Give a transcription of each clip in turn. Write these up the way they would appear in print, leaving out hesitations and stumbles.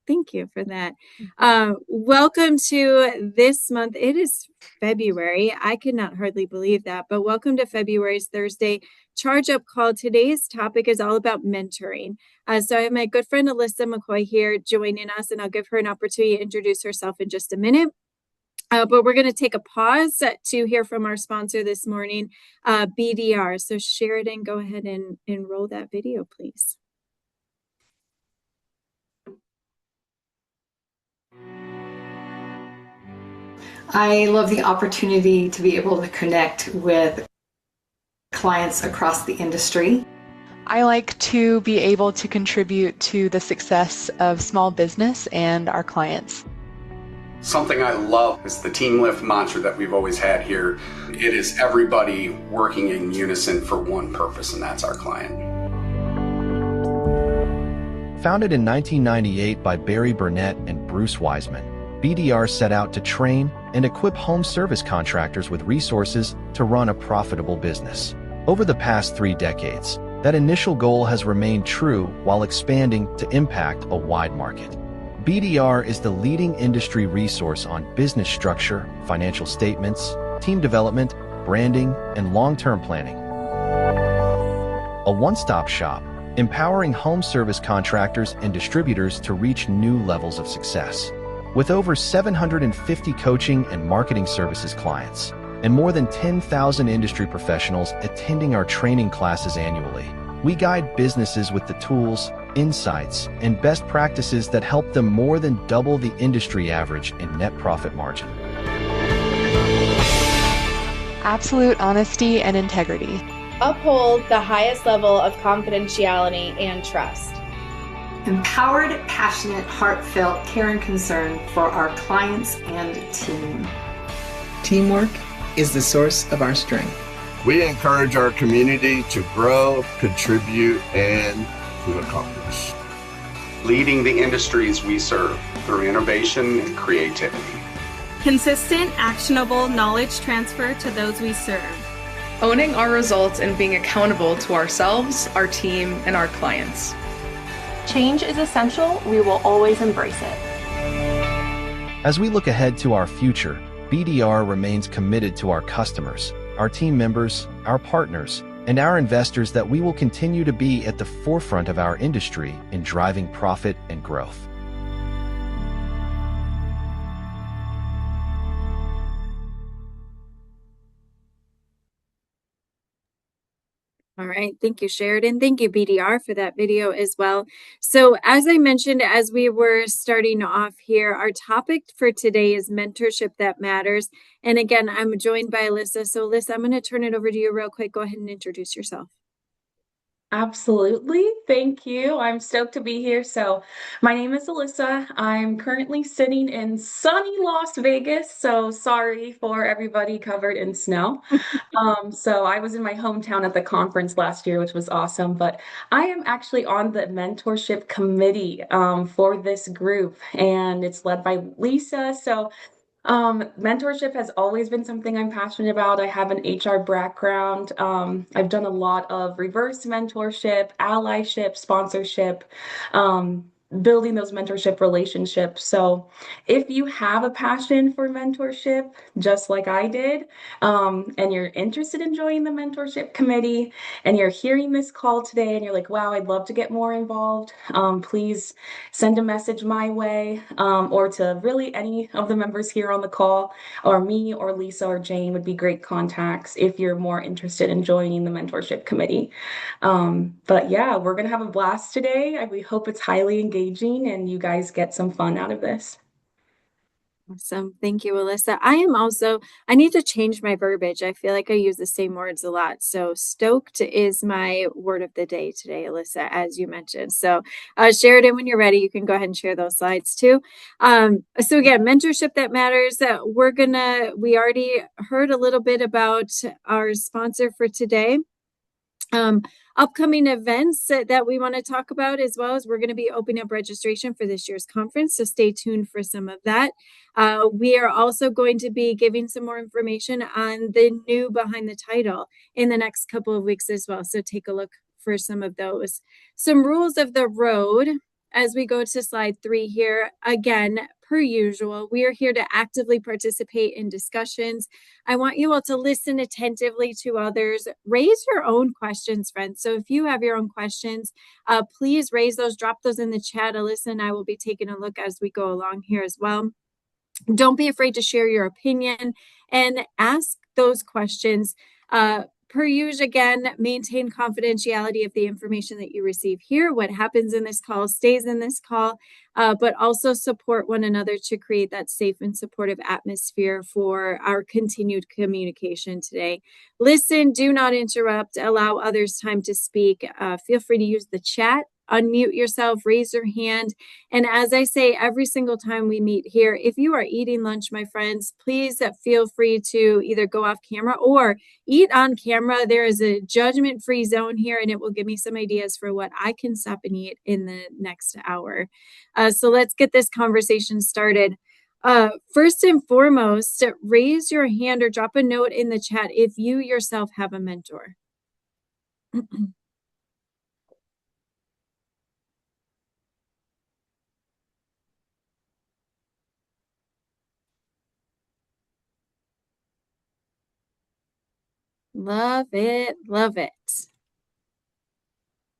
Thank you for that. Welcome to this month. It is February. I could not hardly believe that, but welcome to February's Thursday Charge Up Call. Today's topic is all about mentoring. So I have my good friend Alyssa McCoy here joining us, and I'll give her an opportunity to introduce herself in just a minute. But we're going to take a pause to hear from our sponsor this morning, BDR. So Sheridan, go ahead and roll that video, please. I love the opportunity to be able to connect with clients across the industry. I like to be able to contribute to the success of small business and our clients. Something I love is the team lift mantra that we've always had here. It is everybody working in unison for one purpose, and that's our client. Founded in 1998 by Barry Burnett and Bruce Wiseman, BDR set out to train and equip home service contractors with resources to run a profitable business. Over the past 3 decades, that initial goal has remained true while expanding to impact a wide market. BDR is the leading industry resource on business structure, financial statements, team development, branding, and long-term planning. A one-stop shop, empowering home service contractors and distributors to reach new levels of success. With over 750 coaching and marketing services clients, and more than 10,000 industry professionals attending our training classes annually, we guide businesses with the tools, insights, and best practices that help them more than double the industry average in net profit margin. Absolute honesty and integrity. Uphold the highest level of confidentiality and trust. Empowered, passionate, heartfelt care and concern for our clients and team. Teamwork is the source of our strength. We encourage our community to grow, contribute, and to accomplish. Leading the industries we serve through innovation and creativity. Consistent, actionable knowledge transfer to those we serve. Owning our results and being accountable to ourselves, our team, and our clients. Change is essential. We will always embrace it. As we look ahead to our future, BDR remains committed to our customers, our team members, our partners, and our investors that we will continue to be at the forefront of our industry in driving profit and growth. All right. Thank you, Sheridan. Thank you, BDR, for that video as well. So as I mentioned, as we were starting off here, our topic for today is mentorship that matters. And again, I'm joined by Alyssa. So Alyssa, I'm going to turn it over to you real quick. Go ahead and introduce yourself. Absolutely. Thank you. I'm stoked to be here. So my name is Alyssa. I'm currently sitting in sunny Las Vegas. So sorry for everybody covered in snow. So I was in my hometown at the conference last year, which was awesome. But I am actually on the mentorship committee for this group, and it's led by Lisa. So mentorship has always been something I'm passionate about. I have an HR background. I've done a lot of reverse mentorship, allyship, sponsorship, building those mentorship relationships. So if you have a passion for mentorship, just like I did, and you're interested in joining the mentorship committee, and you're hearing this call today, and you're like, wow, I'd love to get more involved, please send a message my way, or to really any of the members here on the call, or me or Lisa or Jane would be great contacts if you're more interested in joining the mentorship committee. But yeah, we're going to have a blast today. We hope it's highly engaging and you guys get some fun out of this. Awesome. Thank you, Alyssa. I need to change my verbiage. I feel like I use the same words a lot. So stoked is my word of the day today, Alyssa, as you mentioned. So Sheridan, when you're ready, you can go ahead and share those slides too. So again, mentorship that matters. We already heard a little bit about our sponsor for today. Upcoming events that we want to talk about, as well as we're going to be opening up registration for this year's conference. So stay tuned for some of that. We are also going to be giving some more information on the new Behind the Title in the next couple of weeks as well. So take a look for some of those. Some rules of the road. as we go to slide 3 here, again, per usual, we are here to actively participate in discussions. I want you all to listen attentively to others. Raise your own questions, friends. So if you have your own questions, please raise those, drop those in the chat. Alyssa and I will be taking a look as we go along here as well. Don't be afraid to share your opinion and ask those questions. Per usual, again, maintain confidentiality of the information that you receive here. What happens in this call stays in this call, but also support one another to create that safe and supportive atmosphere for our continued communication today. Listen, do not interrupt, allow others time to speak. Feel free to use the chat, unmute yourself, raise your hand. And as I say every single time we meet here, if you are eating lunch, my friends, please feel free to either go off camera or eat on camera. There is a judgment-free zone here, and it will give me some ideas for what I can stop and eat in the next hour. So let's get this conversation started. First and foremost, raise your hand or drop a note in the chat if you yourself have a mentor. Love it. Love it.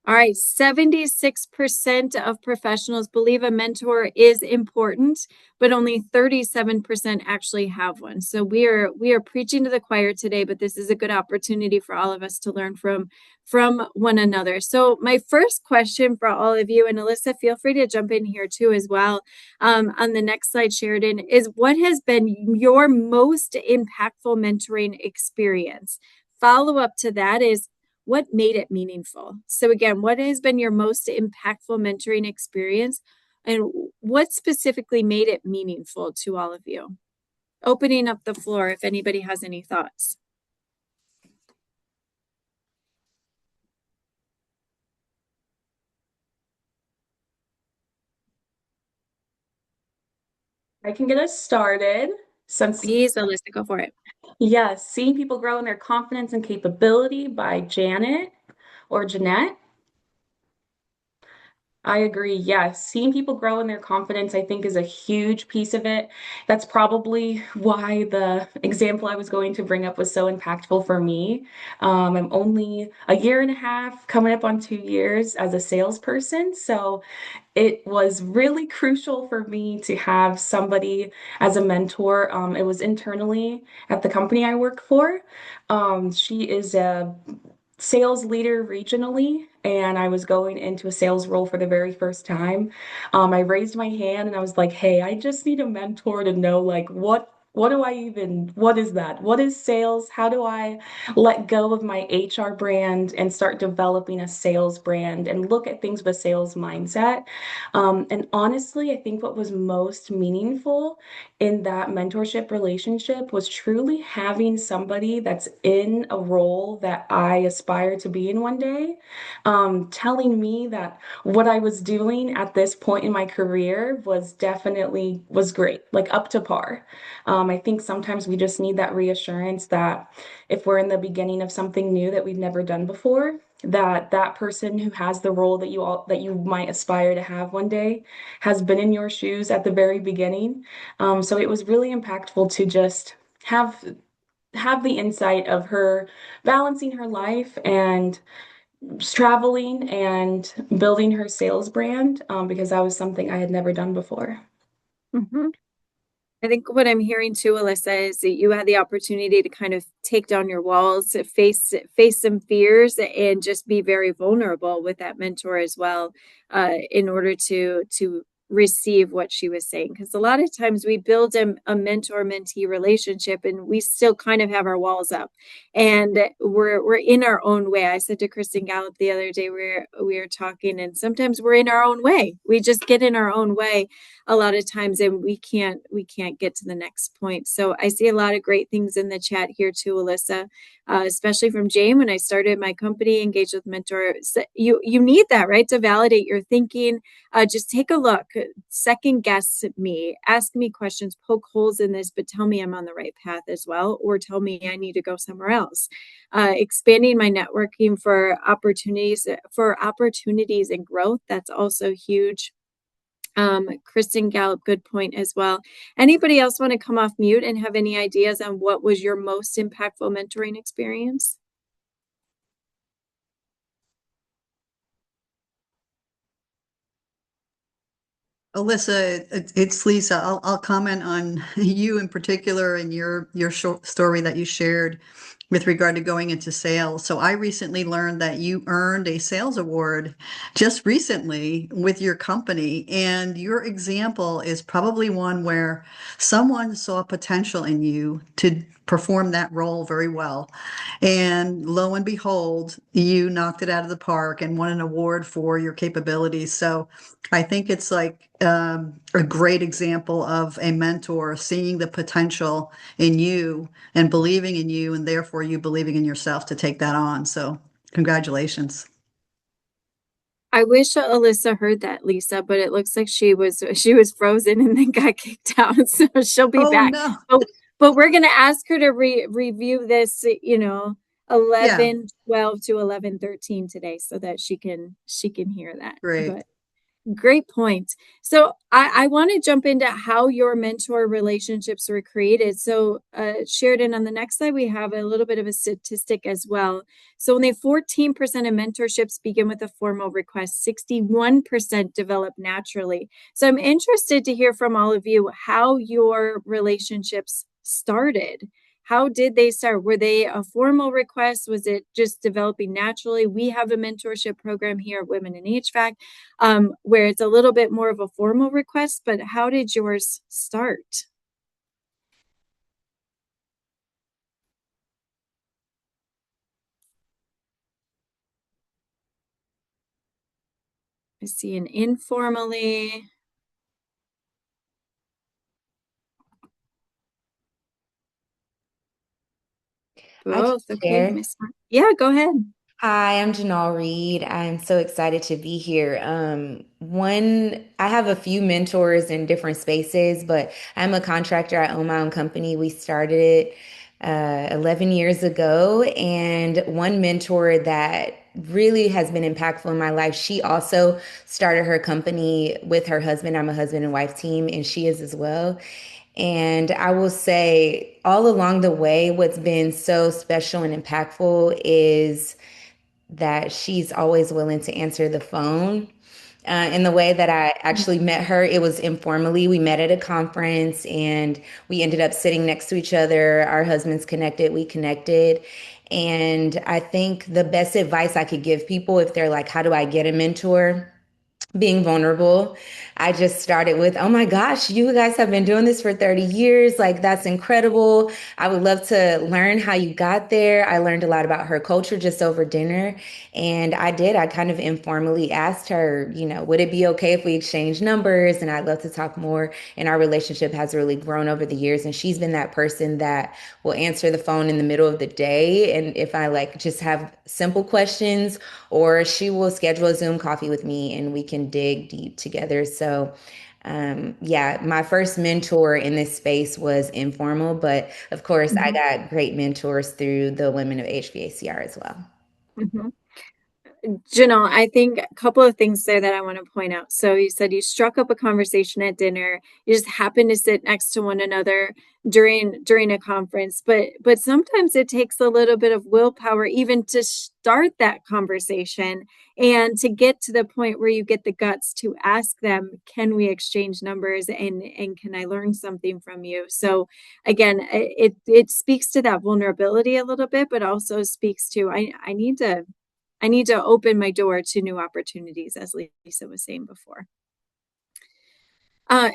All right, 76% of professionals believe a mentor is important, but only 37% actually have one. So we are preaching to the choir today, but this is a good opportunity for all of us to learn from one another. So my first question for all of you, and Alyssa, feel free to jump in here too as well, on the next slide, Sheridan, is what has been your most impactful mentoring experience? Follow up to that is, what made it meaningful? So again, what has been your most impactful mentoring experience, and what specifically made it meaningful to all of you? Opening up the floor if anybody has any thoughts. I can get us started. Please, Alyssa, go for it. Yes, Seeing People Grow in Their Confidence and Capability by Janet or Jeanette. I agree. Yes. Seeing people grow in their confidence, I think, is a huge piece of it. That's probably why the example I was going to bring up was so impactful for me. I'm only a year and a half, coming up on 2 years as a salesperson. So it was really crucial for me to have somebody as a mentor. It was internally at the company I work for. She is a sales leader regionally, and I was going into a sales role for the very first time. I raised my hand and I was like, "Hey, I just need a mentor to know like what do I even, what is that? What is sales? How do I let go of my HR brand and start developing a sales brand and look at things with a sales mindset?" And honestly, I think what was most meaningful in that mentorship relationship was truly having somebody that's in a role that I aspire to be in one day, telling me that what I was doing at this point in my career was definitely was great, like up to par. I think sometimes we just need that reassurance that if we're in the beginning of something new that we've never done before, that that person who has the role that you might aspire to have one day has been in your shoes at the very beginning. So it was really impactful to just have the insight of her balancing her life and traveling and building her sales brand, because that was something I had never done before. Mm-hmm. I think what I'm hearing too, Alyssa, is that you had the opportunity to kind of take down your walls, face some fears, and just be very vulnerable with that mentor as well, in order to receive what she was saying. Because a lot of times we build a mentor-mentee relationship, and we still kind of have our walls up, and we're in our own way. I said to Kristen Gallup the other day, we were talking, and sometimes we're in our own way. We just get in our own way a lot of times, and we can't get to the next point. So I see a lot of great things in the chat here too, Alyssa, especially from Jane. When I started my company, Engage with Mentors, you need that, right, to validate your thinking. Just take a look, second guess me, ask me questions, poke holes in this, but tell me I'm on the right path as well, or tell me I need to go somewhere else. Expanding my networking for opportunities and growth, that's also huge. Kristen Gallup, good point as well. Anybody else want to come off mute and have any ideas on what was your most impactful mentoring experience? Alyssa, it's Lisa. I'll comment on you in particular and your short story that you shared with regard to going into sales. So I recently learned that you earned a sales award just recently with your company, and your example is probably one where someone saw potential in you to perform that role very well. And lo and behold, you knocked it out of the park and won an award for your capabilities. So I think it's like a great example of a mentor seeing the potential in you and believing in you, and therefore you believing in yourself to take that on. So, congratulations. I wish Alyssa heard that, Lisa, but it looks like she was frozen and then got kicked out. So she'll be Oh, back. no. But we're going to ask her to review this, 11:12 to 11:13 today so that she can hear that. Great. But great point. So I want to jump into how your mentor relationships were created. So Sheridan, on the next slide, we have a little bit of a statistic as well. So only 14% of mentorships begin with a formal request, 61% develop naturally. So I'm interested to hear from all of you how your relationships started. How did they start? Were they a formal request? Was it just developing naturally? We have a mentorship program here at Women in HVAC where it's a little bit more of a formal request, but how did yours start? I see an informally. Both. Okay, Miss. Yeah, go ahead. Hi, I'm Janelle Reed. I'm so excited to be here. I have a few mentors in different spaces, but I'm a contractor. I own my own company. We started it 11 years ago. And one mentor that really has been impactful in my life, she also started her company with her husband. I'm a husband and wife team, and she is as well. And I will say, all along the way, what's been so special and impactful is that she's always willing to answer the phone. In the way that I actually met her, it was informally. We met at a conference and we ended up sitting next to each other. Our husbands connected, we connected. And I think the best advice I could give people if they're like, how do I get a mentor? Being vulnerable. I just started with, oh my gosh, you guys have been doing this for 30 years. Like, that's incredible. I would love to learn how you got there. I learned a lot about her culture just over dinner. And I kind of informally asked her, would it be okay if we exchange numbers? And I'd love to talk more. And our relationship has really grown over the years. And she's been that person that will answer the phone in the middle of the day. And if I just have simple questions, or she will schedule a Zoom coffee with me and we can dig deep together. So my first mentor in this space was informal, but of course I got great mentors through the Women of HVACR as well. Mm-hmm. Janelle, I think a couple of things there that I want to point out. So you said you struck up a conversation at dinner. You just happened to sit next to one another during a conference, but sometimes it takes a little bit of willpower even to start that conversation and to get to the point where you get the guts to ask them, can we exchange numbers and can I learn something from you? So again, it speaks to that vulnerability a little bit, but also speaks to I need to open my door to new opportunities, as Lisa was saying before.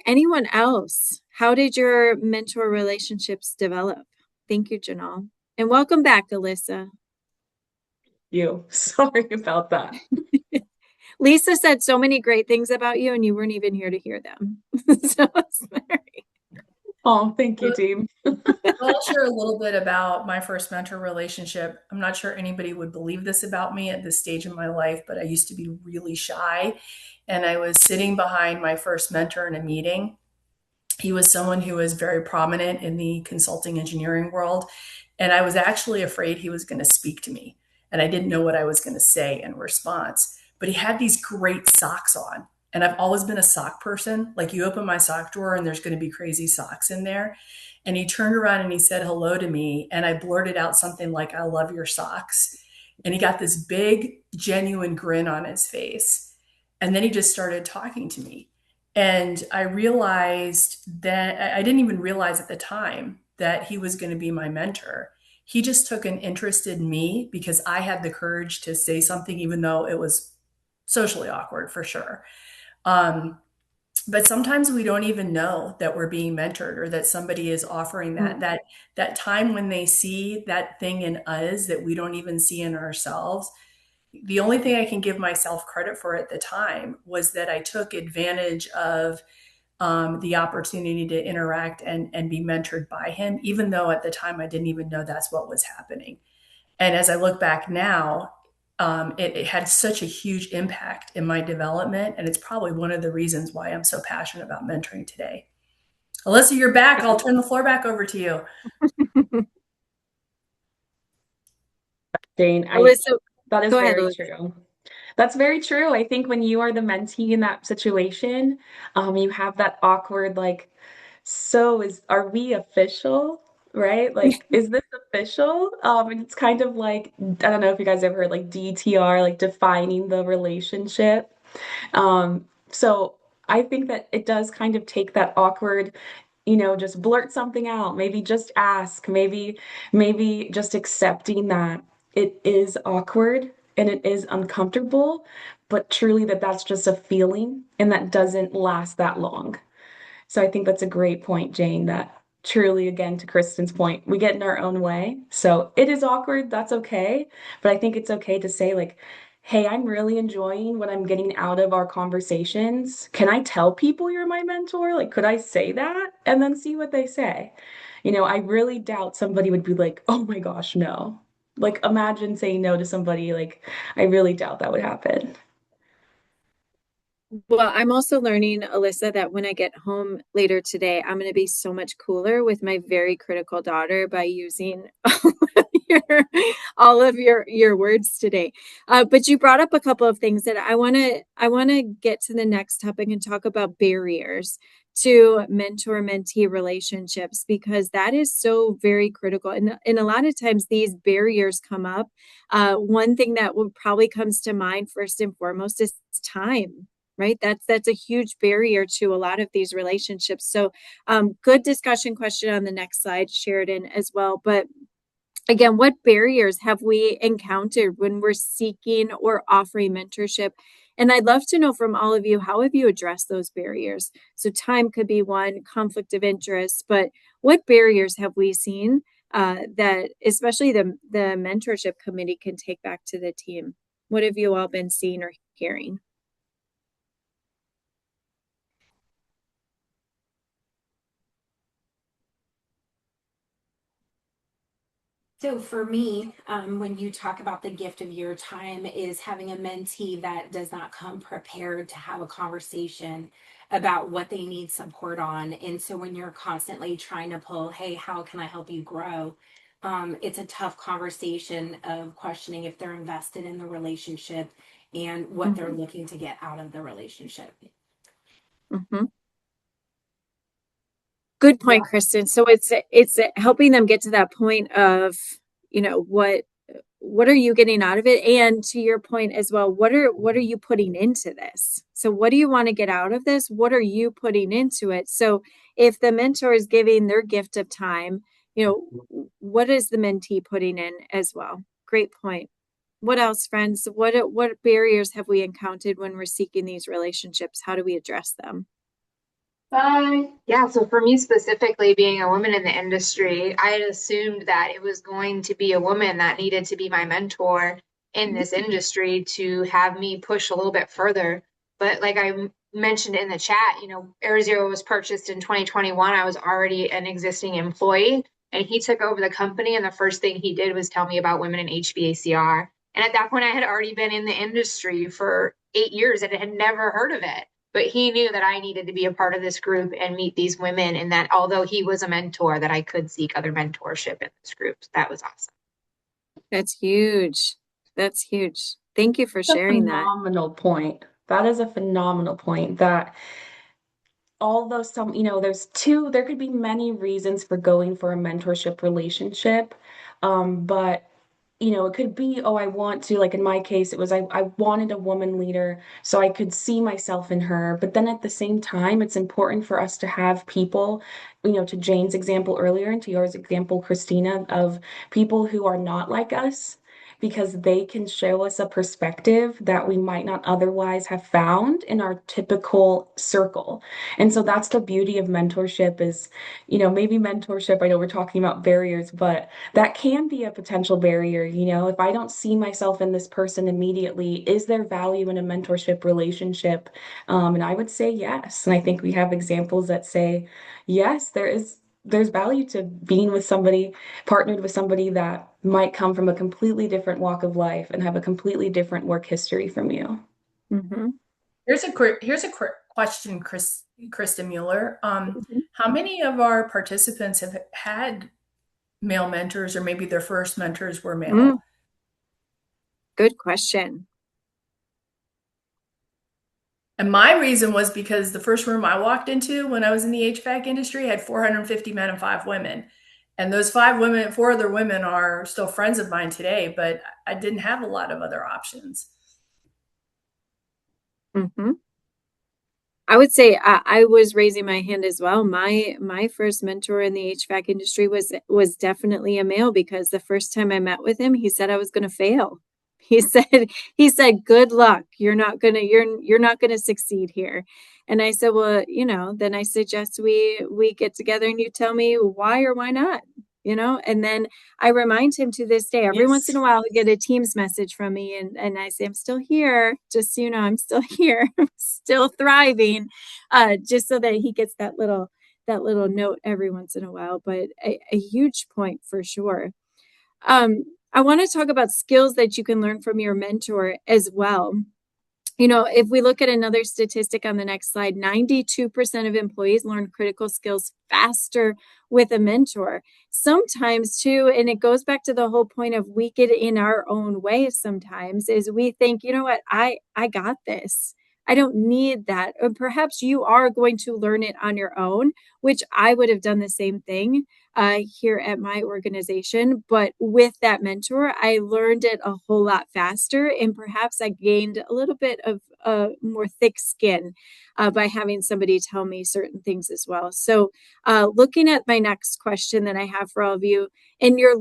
Anyone else? How did your mentor relationships develop? Thank you, Janelle. And welcome back, Alyssa. Sorry about that. Lisa said so many great things about you, and you weren't even here to hear them. So sorry. Oh, thank you, team. I'll share a little bit about my first mentor relationship. I'm not sure anybody would believe this about me at this stage in my life, but I used to be really shy. And I was sitting behind my first mentor in a meeting. He was someone who was very prominent in the consulting engineering world. And I was actually afraid he was going to speak to me. And I didn't know what I was going to say in response. But he had these great socks on. And I've always been a sock person. Like, you open my sock drawer and there's going to be crazy socks in there. And he turned around and he said hello to me. And I blurted out something like, I love your socks. And he got this big, genuine grin on his face. And then he just started talking to me. And I realized that I didn't even realize at the time that he was going to be my mentor. He just took an interest in me because I had the courage to say something, even though it was socially awkward for sure. But sometimes we don't even know that we're being mentored or that somebody is offering that time when they see that thing in us that we don't even see in ourselves. The only thing I can give myself credit for at the time was that I took advantage of the opportunity to interact and be mentored by him, even though at the time I didn't even know that's what was happening. And as I look back now, it had such a huge impact in my development. And it's probably one of the reasons why I'm so passionate about mentoring today. Alyssa, you're back. I'll turn the floor back over to you. Jane, Alyssa, that is go ahead, very Alyssa. true. That's very true. I think when you are the mentee in that situation, you have that awkward, like, so are we official? Right? Like, is this official? And it's kind of like, I don't know if you guys ever heard like DTR, like defining the relationship. So I think that it does kind of take that awkward, just blurt something out, maybe just ask, maybe just accepting that it is awkward and it is uncomfortable, but truly that's just a feeling and that doesn't last that long. So I think that's a great point, Jane, that truly, again, to Kristen's point, we get in our own way. So it is awkward, that's okay. But I think it's okay to say, like, hey, I'm really enjoying what I'm getting out of our conversations. Can I tell people you're my mentor? Like, could I say that? And then see what they say. I really doubt somebody would be like, oh my gosh, no. Like, imagine saying no to somebody. Like, I really doubt that would happen. Well, I'm also learning, Alyssa, that when I get home later today, I'm going to be so much cooler with my very critical daughter by using all of your words today. But you brought up a couple of things that I want to get to the next topic and talk about barriers to mentor-mentee relationships because that is so very critical. And a lot of times these barriers come up. One thing that will probably comes to mind first and foremost is time, right? That's a huge barrier to a lot of these relationships. So good discussion question on the next slide, Sheridan, as well. But again, what barriers have we encountered when we're seeking or offering mentorship? And I'd love to know from all of you, how have you addressed those barriers? So time could be one, conflict of interest, but what barriers have we seen that especially the mentorship committee can take back to the team? What have you all been seeing or hearing? So for me, when you talk about the gift of your time, is having a mentee that does not come prepared to have a conversation about what they need support on. And so when you're constantly trying to pull, hey, how can I help you grow? It's a tough conversation of questioning if they're invested in the relationship and what they're looking to get out of the relationship. Mm-hmm. Good point, Kristen. So it's helping them get to that point of, what are you getting out of it? And to your point as well, what are you putting into this? So what do you want to get out of this? What are you putting into it? So if the mentor is giving their gift of time, what is the mentee putting in as well? Great point. What else, friends? What barriers have we encountered when we're seeking these relationships? How do we address them? Yeah, so for me specifically, being a woman in the industry, I had assumed that it was going to be a woman that needed to be my mentor in this industry to have me push a little bit further. But like mentioned in the chat, AirZero was purchased in 2021. I was already an existing employee, and he took over the company. And the first thing he did was tell me about women in HVACR. And at that point, I had already been in the industry for 8 years and had never heard of it. But he knew that I needed to be a part of this group and meet these women, and that although he was a mentor, that I could seek other mentorship in this group. So that was awesome. That's huge. That's huge. Thank you for sharing that. Phenomenal point. That is a phenomenal point that although there could be many reasons for going for a mentorship relationship. But it could be, oh, I want to, like in my case, it was I wanted a woman leader so I could see myself in her. But then at the same time, it's important for us to have people, to Jane's example earlier and to yours example, Christina, of people who are not like us, because they can show us a perspective that we might not otherwise have found in our typical circle. And so that's the beauty of mentorship is, maybe mentorship, I know we're talking about barriers, but that can be a potential barrier. If I don't see myself in this person immediately, is there value in a mentorship relationship? And I would say yes. And I think we have examples that say, yes, there's value to being with somebody, partnered with somebody that might come from a completely different walk of life and have a completely different work history from you. Mm-hmm. Here's a question, Krista Mueller. How many of our participants have had male mentors, or maybe their first mentors were male? Good question. And my reason was because the first room I walked into when I was in the HVAC industry had 450 men and 5 women. And those 5 women, 4 other women are still friends of mine today, but I didn't have a lot of other options. Mm-hmm. I would say I was raising my hand as well. My first mentor in the HVAC industry was definitely a male, because the first time I met with him, he said I was going to fail. He said, "Good luck. You're not going to succeed here." And I said, "Well, then I suggest we get together and you tell me why or why not." And then I remind him to this day, every once in a while, I get a Teams message from me and I say, "I'm still here. Just so you know, I'm still here. I'm still thriving." Just so that he gets that little note every once in a while. But a huge point for sure. I want to talk about skills that you can learn from your mentor as well. If we look at another statistic on the next slide, 92% of employees learn critical skills faster with a mentor. Sometimes too, and it goes back to the whole point of we get in our own way sometimes, is we think, you know what, I got this. I don't need that. Or perhaps you are going to learn it on your own, which I would have done the same thing here at my organization. But with that mentor, I learned it a whole lot faster. And perhaps I gained a little bit of more thick skin by having somebody tell me certain things as well. So looking at my next question that I have for all of you, and you're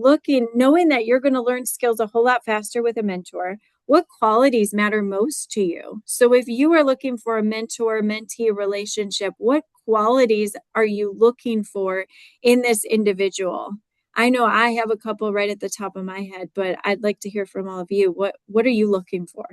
knowing that you're going to learn skills a whole lot faster with a mentor, what qualities matter most to you? So if you are looking for a mentor-mentee relationship, what qualities are you looking for in this individual? I know I have a couple right at the top of my head, but I'd like to hear from all of you. What are you looking for?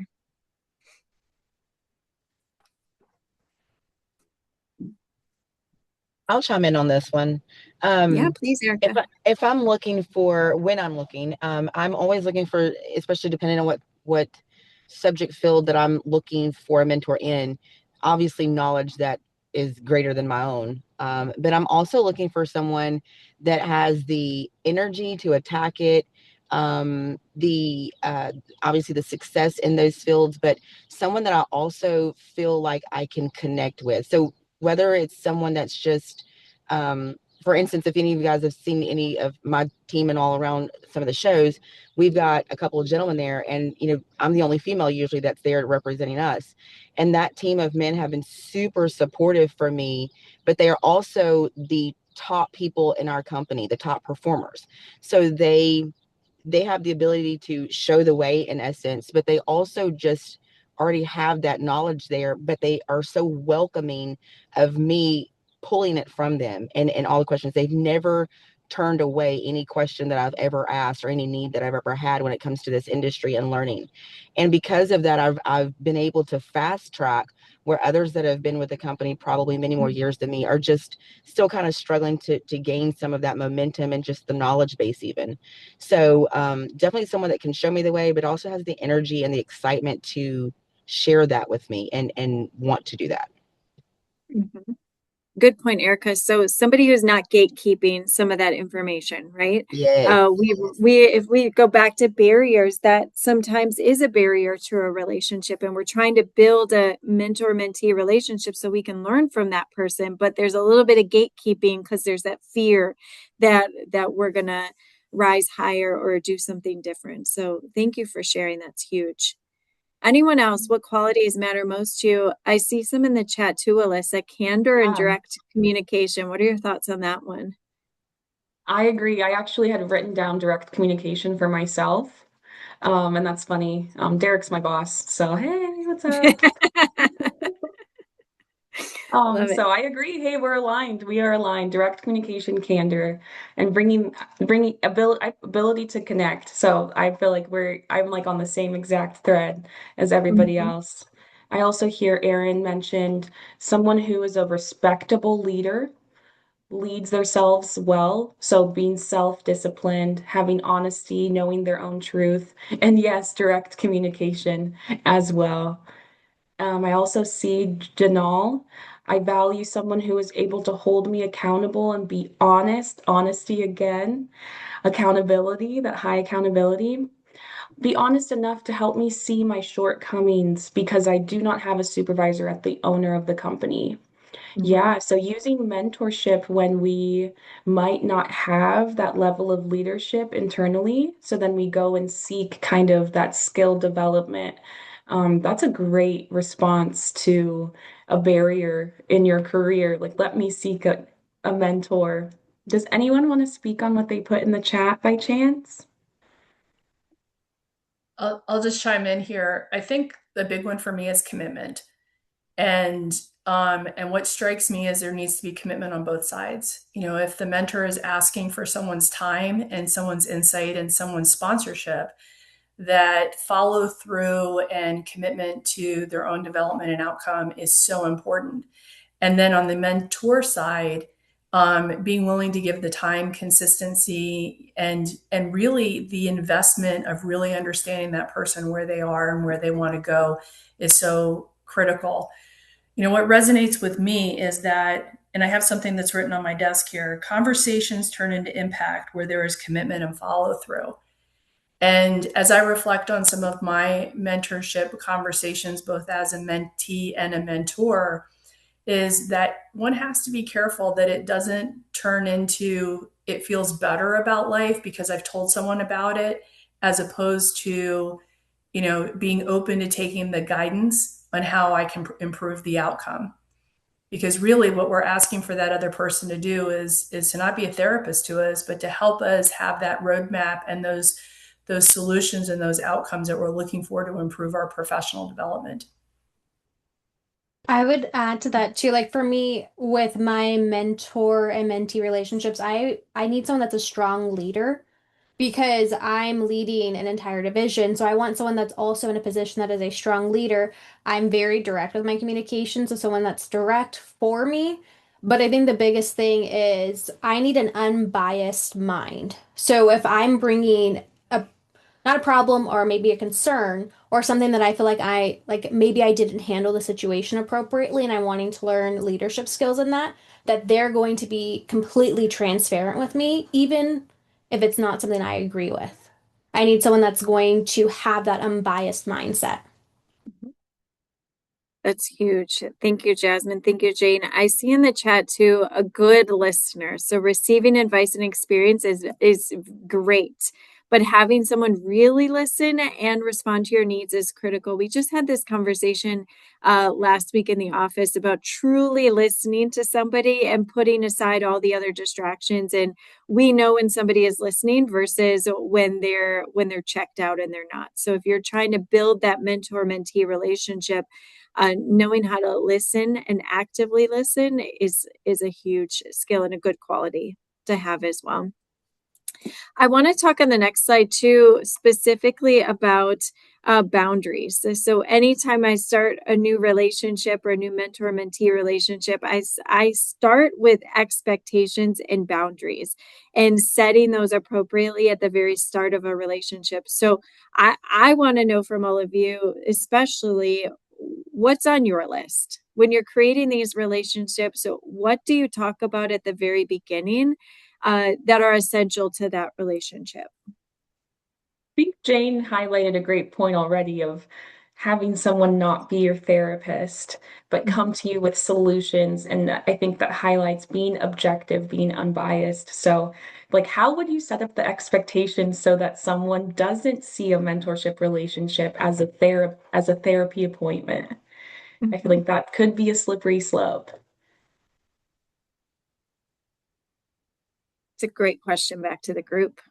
I'll chime in on this one. Yeah, please, Erica. If I'm looking for, when I'm looking, I'm always looking for, especially depending on what subject field that I'm looking for a mentor in, obviously knowledge that is greater than my own. But I'm also looking for someone that has the energy to attack it, obviously the success in those fields, but someone that I also feel like I can connect with. So whether it's someone that's just, for instance, if any of you guys have seen any of my team and all around some of the shows, we've got a couple of gentlemen there, and I'm the only female usually that's there representing us. And that team of men have been super supportive for me, but they are also the top people in our company, the top performers. So they have the ability to show the way in essence, but they also just already have that knowledge there, but they are so welcoming of me pulling it from them and all the questions. They've never turned away any question that I've ever asked or any need that I've ever had when it comes to this industry and learning. And because of that, I've been able to fast track where others that have been with the company probably many more years than me are just still kind of struggling to gain some of that momentum and just the knowledge base even. So definitely someone that can show me the way, but also has the energy and the excitement to share that with me and want to do that. Mm-hmm. Good point, Erica. So somebody who's not gatekeeping some of that information, right? Yes. We if we go back to barriers, that sometimes is a barrier to a relationship, and we're trying to build a mentor-mentee relationship so we can learn from that person. But there's a little bit of gatekeeping because there's that fear that we're gonna rise higher or do something different. So thank you for sharing. That's huge. Anyone else, what qualities matter most to you? I see some in the chat too, Alyssa. Candor and direct communication. What are your thoughts on that one? I agree. I actually had written down direct communication for myself. And that's funny. Derek's my boss. So, hey, what's up? Love it. So I agree. Hey, we're aligned. We are aligned. Direct communication, candor, and bringing ability to connect. So I feel like I'm like on the same exact thread as everybody Mhm. else. I also hear Erin mentioned someone who is a respectable leader, leads themselves well. So being self-disciplined, having honesty, knowing their own truth, and yes, direct communication as well. I also see Janal. I value someone who is able to hold me accountable and be honest. Honesty again, accountability, that high accountability. Be honest enough to help me see my shortcomings because I do not have a supervisor at the owner of the company. Mhm. Yeah, so using mentorship when we might not have that level of leadership internally, so then we go and seek kind of that skill development. That's a great response to a barrier in your career. Like, let me seek a mentor. Does anyone want to speak on what they put in the chat by chance? I'll just chime in here. I think the big one for me is commitment. And what strikes me is there needs to be commitment on both sides. You know, if the mentor is asking for someone's time and someone's insight and someone's sponsorship, that follow through and commitment to their own development and outcome is so important. And then on the mentor side, being willing to give the time, consistency, and really the investment of really understanding that person where they are and where they want to go is so critical. You know, what resonates with me is that, and I have something that's written on my desk here, conversations turn into impact where there is commitment and follow through. And as I reflect on some of my mentorship conversations, both as a mentee and a mentor, is that one has to be careful that it doesn't turn into it feels better about life because I've told someone about it, as opposed to, you know, being open to taking the guidance on how I can improve the outcome. Because really what we're asking for that other person to do is to not be a therapist to us, but to help us have that roadmap and those solutions and those outcomes that we're looking for to improve our professional development. I would add to that too. Like for me, with my mentor and mentee relationships, I need someone that's a strong leader because I'm leading an entire division. So I want someone that's also in a position that is a strong leader. I'm very direct with my communication, so someone that's direct for me. But I think the biggest thing is I need an unbiased mind. So if I'm bringing a not a problem or maybe a concern or something that I feel like I like maybe I didn't handle the situation appropriately and I'm wanting to learn leadership skills in that they're going to be completely transparent with me even if it's not something I agree with. I need someone that's going to have that unbiased mindset. That's huge. Thank you, Jasmine. Thank you, Jane. I see in the chat too a good listener. So receiving advice and experience is great, but having someone really listen and respond to your needs is critical. We just had this conversation last week in the office about truly listening to somebody and putting aside all the other distractions. And we know when somebody is listening versus when they're checked out and they're not. So if you're trying to build that mentor-mentee relationship, knowing how to listen and actively listen is a huge skill and a good quality to have as well. I want to talk on the next slide too, specifically about boundaries. So anytime I start a new relationship or a new mentor-mentee relationship, I start with expectations and boundaries and setting those appropriately at the very start of a relationship. So I want to know from all of you, especially what's on your list? when you're creating these relationships, so what do you talk about at the very beginning that are essential to that relationship? I think Jane highlighted a great point already of having someone not be your therapist, but come to you with solutions. And I think that highlights being objective, being unbiased. So, like, how would you set up the expectations so that someone doesn't see a mentorship relationship as a therapy appointment? I feel like that could be a slippery slope. It's a great question back to the group.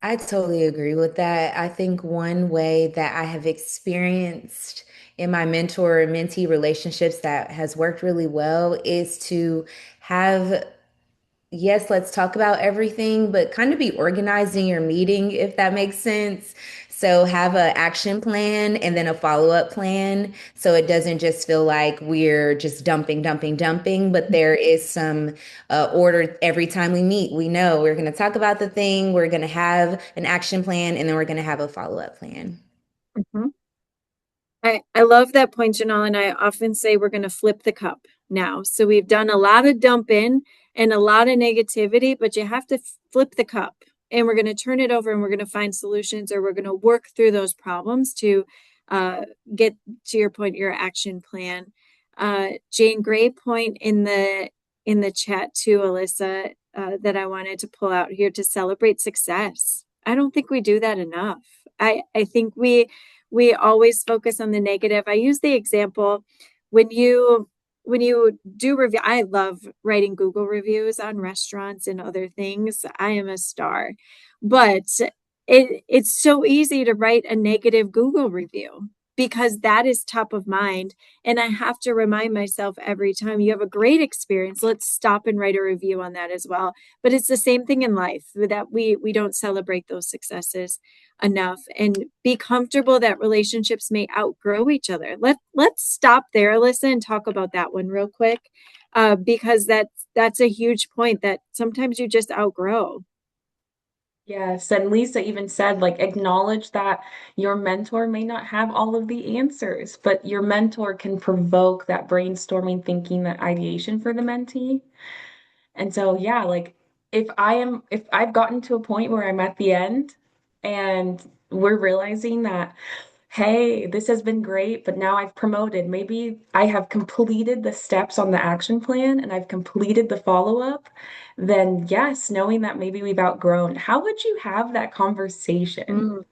I totally agree with that. I think one way that I have experienced in my mentor mentee relationships that has worked really well is to have, yes, let's talk about everything, but kind of be organized in your meeting, if that makes sense. So have an action plan and then a follow-up plan. So it doesn't just feel like we're just dumping, but there is some order every time we meet. We know we're going to talk about the thing, we're going to have an action plan, and then we're going to have a follow-up plan. Mm-hmm. I love that point, Janelle, and I often say we're going to flip the cup now. So we've done a lot of dumping and a lot of negativity, but you have to flip the cup and we're going to turn it over and we're going to find solutions, or we're going to work through those problems to get to your point, your action plan. Jane, great point in the chat too, Alyssa, that I wanted to pull out here to celebrate success. I don't think we do that enough. I think we always focus on the negative. I use the example when you do review. I love writing Google reviews on restaurants and other things. I am a star. But it's so easy to write a negative Google review because that is top of mind. And I have to remind myself every time you have a great experience, let's stop and write a review on that as well. But it's the same thing in life, that we don't celebrate those successes enough and be comfortable that relationships may outgrow each other. Let's stop there, Alyssa, and talk about that one real quick, because that's a huge point that sometimes you just outgrow. Yes, and Lisa even said, like, acknowledge that your mentor may not have all of the answers, but your mentor can provoke that brainstorming, thinking, that ideation for the mentee. And so, yeah, like, if I've gotten to a point where I'm at the end and we're realizing that, hey, this has been great, but now I've promoted. Maybe I have completed the steps on the action plan and I've completed the follow-up. Then yes, knowing that maybe we've outgrown, how would you have that conversation?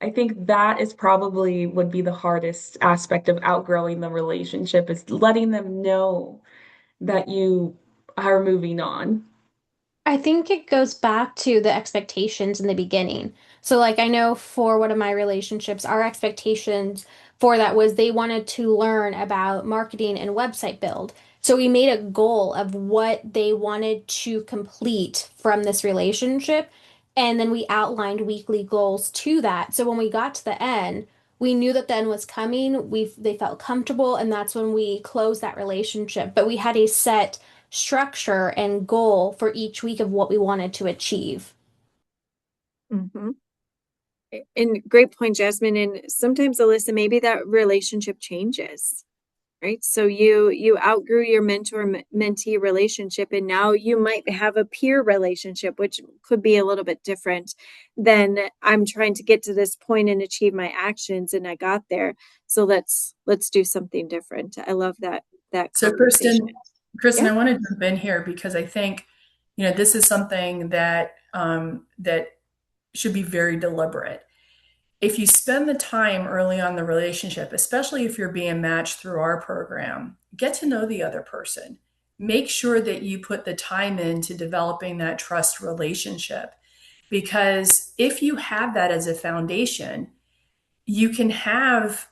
I think that is probably would be the hardest aspect of outgrowing the relationship, is letting them know that you are moving on. I think it goes back to the expectations in the beginning. So, like, I know for one of my relationships, our expectations for that was they wanted to learn about marketing and website build. So, we made a goal of what they wanted to complete from this relationship. And then we outlined weekly goals to that. So, when we got to the end, we knew that the end was coming. They felt comfortable, and that's when we closed that relationship. But we had a set structure and goal for each week of what we wanted to achieve. Mm-hmm. And great point, Jasmine. And sometimes, Alyssa, maybe that relationship changes, right? So you outgrew your mentee relationship, and now you might have a peer relationship, which could be a little bit different than I'm trying to get to this point and achieve my actions, and I got there. So let's do something different. I love that So conversation. Kristen, Yeah. I want to jump in here because I think, this is something that that should be very deliberate. If you spend the time early on in the relationship, especially if you're being matched through our program, get to know the other person. Make sure that you put the time into developing that trust relationship. Because if you have that as a foundation, you can have,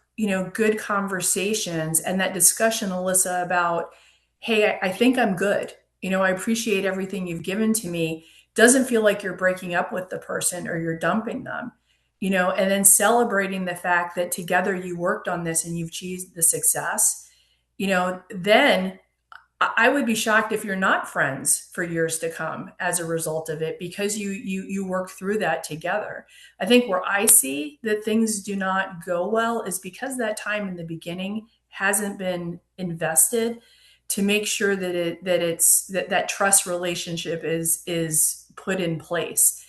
good conversations and that discussion, Alyssa, about, hey, I think I'm good. I appreciate everything you've given to me. Doesn't feel like you're breaking up with the person or you're dumping them, and then celebrating the fact that together you worked on this and you've achieved the success, then I would be shocked if you're not friends for years to come as a result of it, because you work through that together. I think where I see that things do not go well is because that time in the beginning hasn't been invested to make sure that that trust relationship is put in place.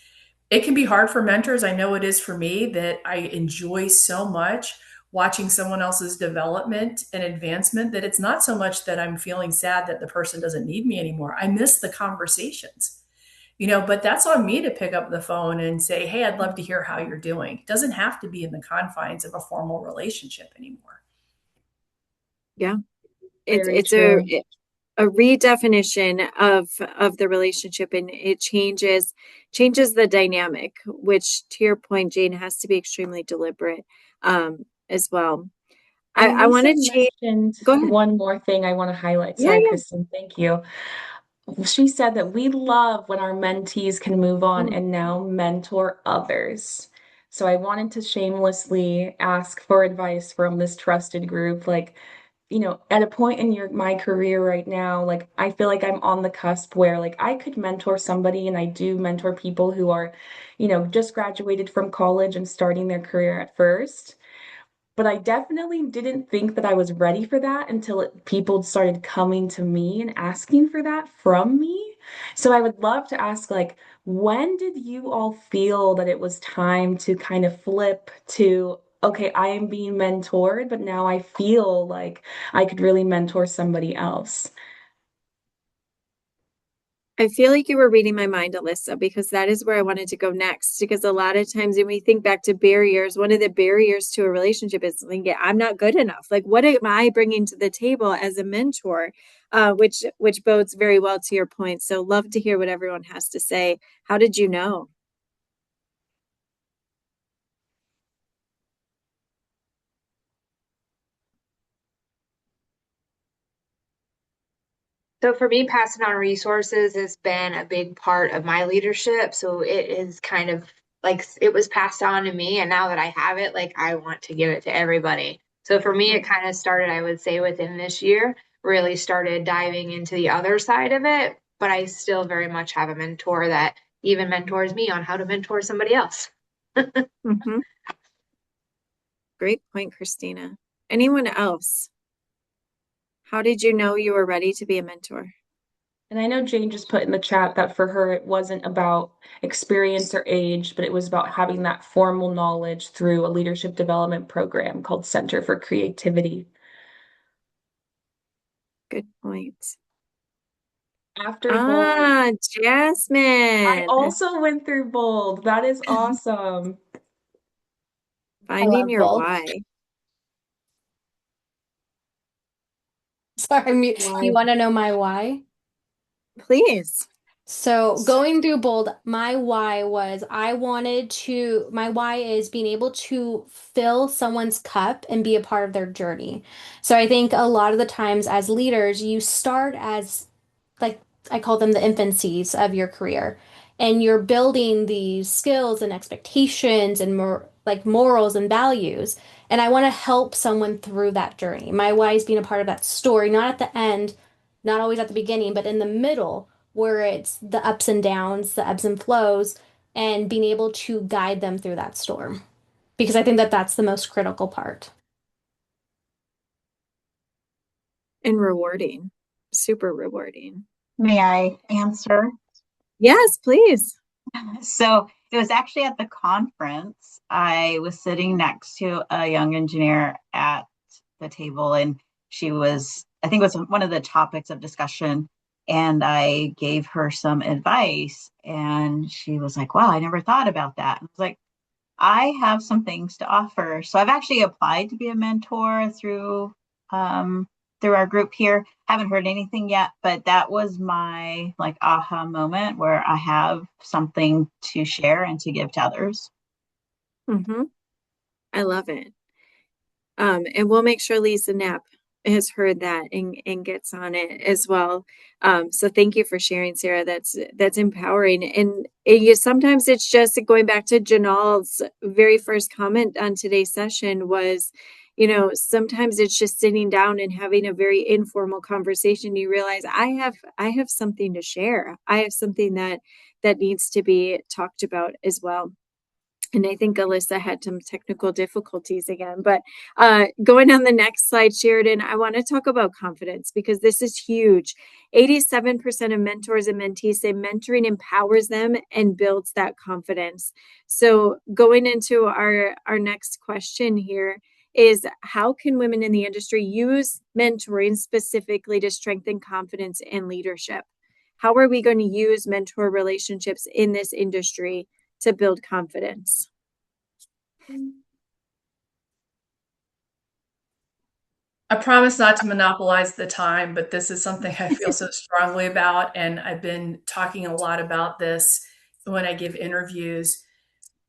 It can be hard for mentors. I know it is for me, that I enjoy so much watching someone else's development and advancement, that it's not so much that I'm feeling sad that the person doesn't need me anymore. I miss the conversations, but that's on me to pick up the phone and say, hey, I'd love to hear how you're doing. It doesn't have to be in the confines of a formal relationship anymore. Yeah. Very It's true. a redefinition of the relationship, and it changes the dynamic, which to your point, Jane, has to be extremely deliberate as well. And I want Lisa to change. mentioned Go ahead. one more thing I want to highlight. Yeah, Sorry, yeah. Kristen. Thank you. She said that we love when our mentees can move on Mm. and now mentor others. So I wanted to shamelessly ask for advice from this trusted group. Like, at a point in my career right now, like I feel like I'm on the cusp where like I could mentor somebody, and I do mentor people who are, just graduated from college and starting their career at first. But I definitely didn't think that I was ready for that until people started coming to me and asking for that from me. So I would love to ask, like, when did you all feel that it was time to kind of flip to, okay, I am being mentored, but now I feel like I could really mentor somebody else? I feel like you were reading my mind, Alyssa, because that is where I wanted to go next. Because a lot of times when we think back to barriers, one of the barriers to a relationship is like, yeah, I'm not good enough. Like, what am I bringing to the table as a mentor? Which bodes very well to your point. So, love to hear what everyone has to say. How did you know? So for me, passing on resources has been a big part of my leadership. So it is kind of like it was passed on to me, and now that I have it, like I want to give it to everybody. So for me, it kind of started, I would say, within this year, really started diving into the other side of it. But I still very much have a mentor that even mentors me on how to mentor somebody else. Mm-hmm. Great point, Christina. Anyone else? How did you know you were ready to be a mentor? And I know Jane just put in the chat that for her, it wasn't about experience or age, but it was about having that formal knowledge through a leadership development program called Center for Creativity. Good point. After Bold, I Jasmine, also went through Bold. That is awesome. I finding love your both. why. Sorry, you Why? want to know my why? Please. So going through bold, my why is being able to fill someone's cup and be a part of their journey. So I think a lot of the times as leaders, you start as, like, I call them the infancies of your career, and you're building these skills and expectations and more like morals and values. And I want to help someone through that journey. My why is being a part of that story, not at the end, not always at the beginning, but in the middle where it's the ups and downs, the ebbs and flows, and being able to guide them through that storm. Because I think that that's the most critical part. And rewarding. Super rewarding. May I answer? Yes, please. So it was actually at the conference. I was sitting next to a young engineer at the table, and she was, I think it was one of the topics of discussion. And I gave her some advice, and she was like, wow, I never thought about that. I was like, I have some things to offer. So I've actually applied to be a mentor um, through our group here. Haven't heard anything yet, but that was my like aha moment where I have something to share and to give to others. Mm-hmm. I love it. And we'll make sure Lisa Knapp has heard that and gets on it as well. So thank you for sharing, Sarah. That's empowering. And sometimes it's just going back to Janal's very first comment on today's session was, sometimes it's just sitting down and having a very informal conversation. You realize I have something to share. I have something that needs to be talked about as well. And I think Alyssa had some technical difficulties again. But going on the next slide, Sheridan, I want to talk about confidence because this is huge. 87% of mentors and mentees say mentoring empowers them and builds that confidence. So going into our next question here is, how can women in the industry use mentoring specifically to strengthen confidence and leadership? How are we going to use mentor relationships in this industry to build confidence? I promise not to monopolize the time, but this is something I feel so strongly about. And I've been talking a lot about this when I give interviews.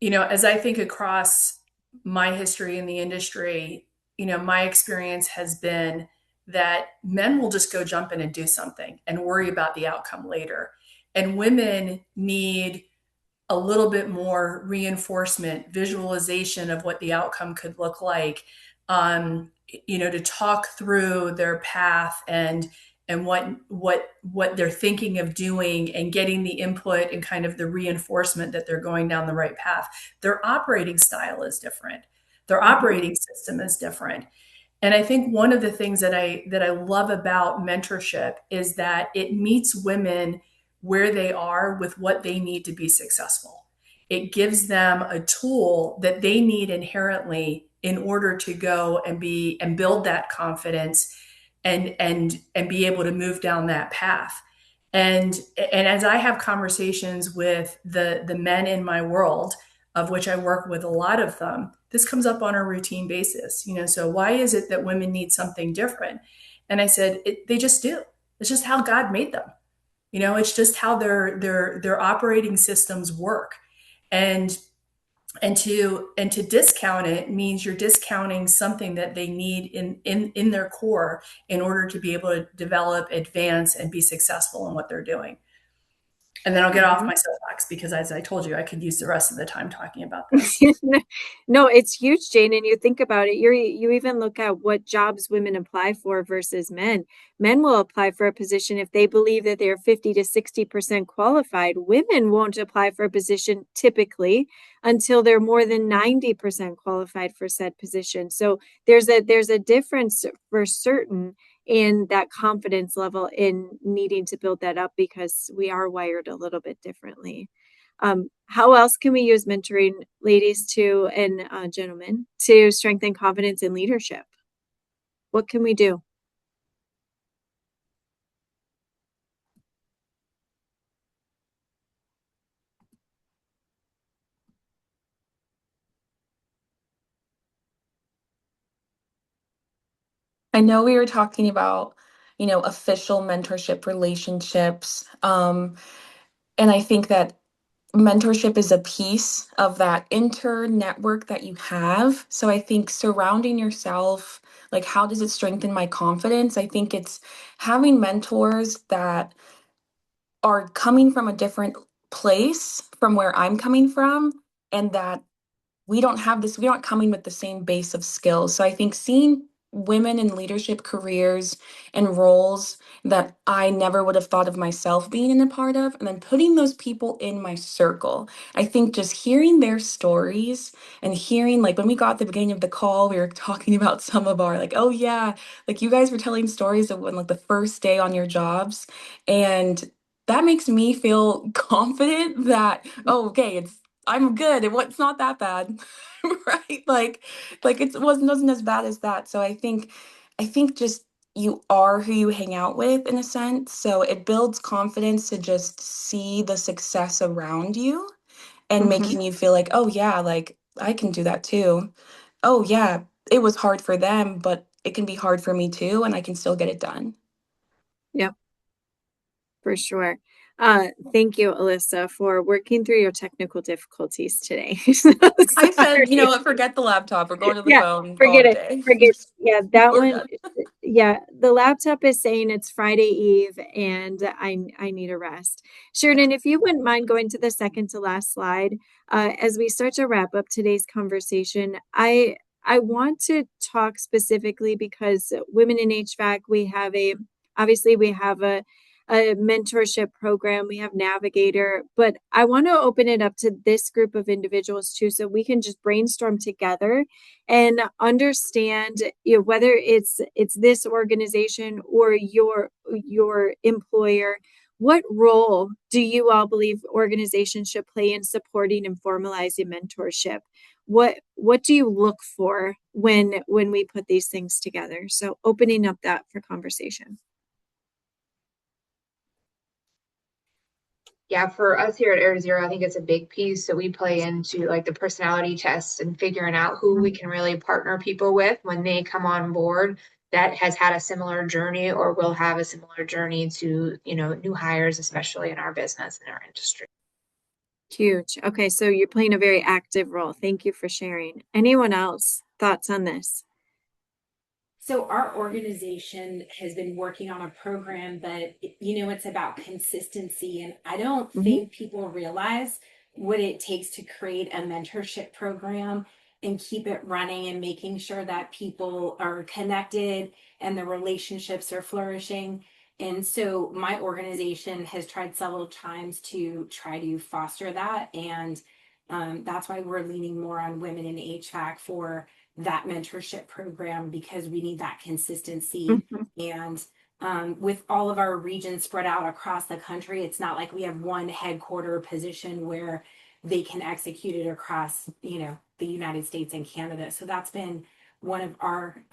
As I think across my history in the industry, my experience has been that men will just go jump in and do something and worry about the outcome later. And women need a little bit more reinforcement, visualization of what the outcome could look like, to talk through their path and what they're thinking of doing and getting the input and kind of the reinforcement that they're going down the right path. Their operating style is different. Their operating system is different. And I think one of the things that I love about mentorship is that it meets women where they are with what they need to be successful. It gives them a tool that they need inherently in order to go and build that confidence and be able to move down that path. And as I have conversations with the men in my world, of which I work with a lot of them, this comes up on a routine basis. So why is it that women need something different? And I said, they just do. It's just how God made them. It's just how their operating systems work. And to discount it means you're discounting something that they need in their core in order to be able to develop, advance, and be successful in what they're doing. And then I'll get off my soapbox because, as I told you, I could use the rest of the time talking about this. No, it's huge, Jane. And you think about it, you even look at what jobs women apply for versus men. Men will apply for a position if they believe that they're 50 to 60% qualified. Women won't apply for a position typically until they're more than 90% qualified for said position. So there's a difference for certain in that confidence level in needing to build that up because we are wired a little bit differently. How else can we use mentoring, ladies and gentlemen, to strengthen confidence and leadership? What can we do? I know we were talking about, official mentorship relationships. And I think that mentorship is a piece of that network that you have. So I think surrounding yourself, like, how does it strengthen my confidence? I think it's having mentors that are coming from a different place from where I'm coming from, and that we aren't coming with the same base of skills. So I think seeing women in leadership careers and roles that I never would have thought of myself being in a part of, and then putting those people in my circle. I think just hearing their stories and hearing, like, when we got at the beginning of the call, we were talking about some of our, like, oh yeah, like, you guys were telling stories of when, like, the first day on your jobs. And that makes me feel confident that, oh, okay, I'm good. It's not that bad, right? Like wasn't as bad as that. So I think just you are who you hang out with in a sense. So it builds confidence to just see the success around you and making you feel like, oh yeah, like I can do that too. Oh yeah, it was hard for them, but it can be hard for me too, and I can still get it done. Yep, for sure. Thank you, Alyssa, for working through your technical difficulties today. I said, Sorry. forget the laptop. We're going to the Yeah, phone, call forget it a it. day. Forget. Yeah, that We're one. done. Yeah, the laptop is saying it's Friday Eve and I need a rest. Sheridan, if you wouldn't mind going to the second to last slide, as we start to wrap up today's conversation, I want to talk specifically because women in HVAC, obviously we have a mentorship program, we have Navigator, but I want to open it up to this group of individuals too, so we can just brainstorm together and understand, whether it's this organization or your employer. What role do you all believe organizations should play in supporting and formalizing mentorship? What do you look for when we put these things together? So opening up that for conversation. Yeah, for us here at Air Zero, I think it's a big piece. So we play into like the personality tests and figuring out who we can really partner people with when they come on board that has had a similar journey or will have a similar journey to, new hires, especially in our business and our industry. Huge. Okay, so you're playing a very active role. Thank you for sharing. Anyone else? Thoughts on this? So our organization has been working on a program, but it's about consistency. And I don't think people realize what it takes to create a mentorship program and keep it running and making sure that people are connected and the relationships are flourishing. And so my organization has tried several times to try to foster that. And that's why we're leaning more on women in HVAC for that mentorship program, because we need that consistency. And with all of our regions spread out across the country, it's not like we have one headquarter position where they can execute it across, the United States and Canada. So that's been one of our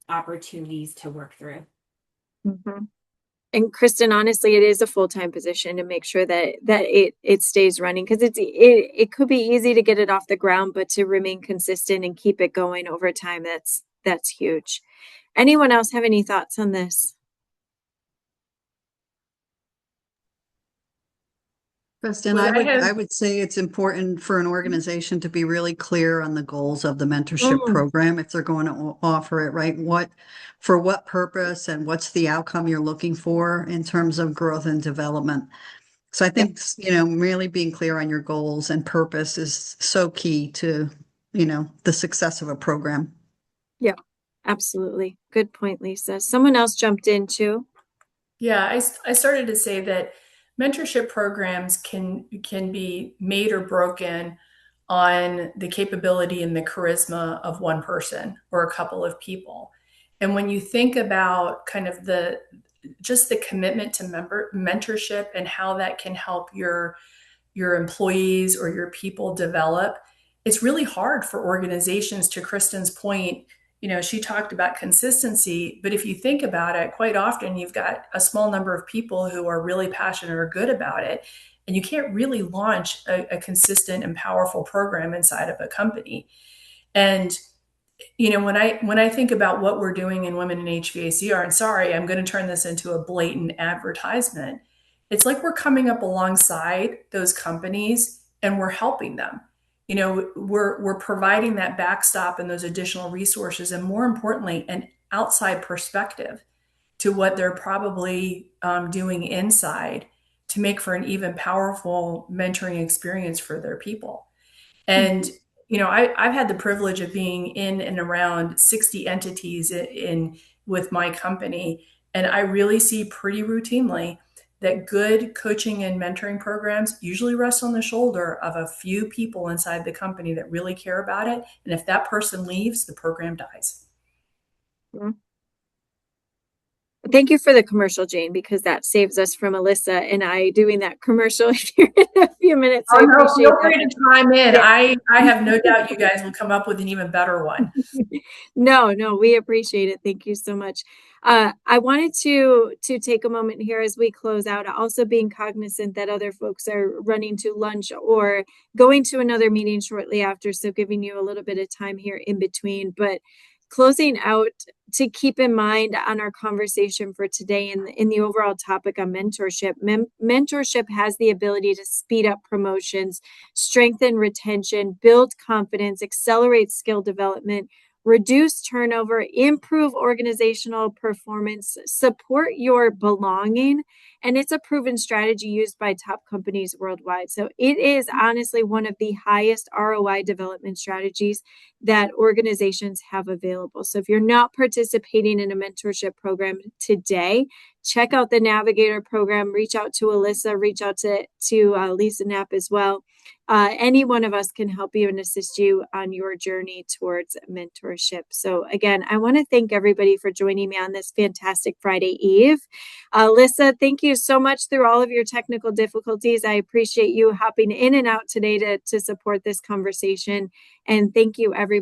opportunities to work through. And Kristen, honestly, it is a full-time position to make sure that it stays running, because it could be easy to get it off the ground, but to remain consistent and keep it going over time, that's huge. Anyone else have any thoughts on this? Kristen, I would say it's important for an organization to be really clear on the goals of the mentorship program if they're going to offer it, right? For what purpose and what's the outcome you're looking for in terms of growth and development. So I think, really being clear on your goals and purpose is so key to, the success of a program. Yeah, absolutely. Good point, Lisa. Someone else jumped in too. Yeah, I started to say that mentorship programs can be made or broken on the capability and the charisma of one person or a couple of people. And when you think about kind of just the commitment to mentorship and how that can help your employees or your people develop, it's really hard for organizations. To Kristen's point, she talked about consistency, but if you think about it, quite often you've got a small number of people who are really passionate or good about it, and you can't really launch a consistent and powerful program inside of a company. And when I think about what we're doing in Women in HVACR, and sorry, I'm going to turn this into a blatant advertisement. It's like we're coming up alongside those companies and we're helping them. We're providing that backstop and those additional resources, and more importantly, an outside perspective to what they're probably doing inside to make for an even powerful mentoring experience for their people. And I've had the privilege of being in and around 60 entities with my company, and I really see pretty routinely that good coaching and mentoring programs usually rest on the shoulder of a few people inside the company that really care about it. And if that person leaves, the program dies. Thank you for the commercial, Jane, because that saves us from Alyssa and I doing that commercial here in a few minutes. So I appreciate feel free to chime in. Yeah. I have no doubt you guys will come up with an even better one. No, we appreciate it. Thank you so much. I wanted to take a moment here as we close out, also being cognizant that other folks are running to lunch or going to another meeting shortly after. So giving you a little bit of time here in between, but closing out to keep in mind on our conversation for today in the overall topic on mentorship. Mentorship has the ability to speed up promotions, strengthen retention, build confidence, accelerate skill development, reduce turnover, improve organizational performance, support your belonging. And it's a proven strategy used by top companies worldwide. So it is honestly one of the highest ROI development strategies that organizations have available. So if you're not participating in a mentorship program today, check out the Navigator program, reach out to Alyssa, reach out to Lisa Knapp as well. Any one of us can help you and assist you on your journey towards mentorship. So again, I want to thank everybody for joining me on this fantastic Friday Eve. Alyssa, thank you so much through all of your technical difficulties. I appreciate you hopping in and out today to support this conversation. And thank you, everybody.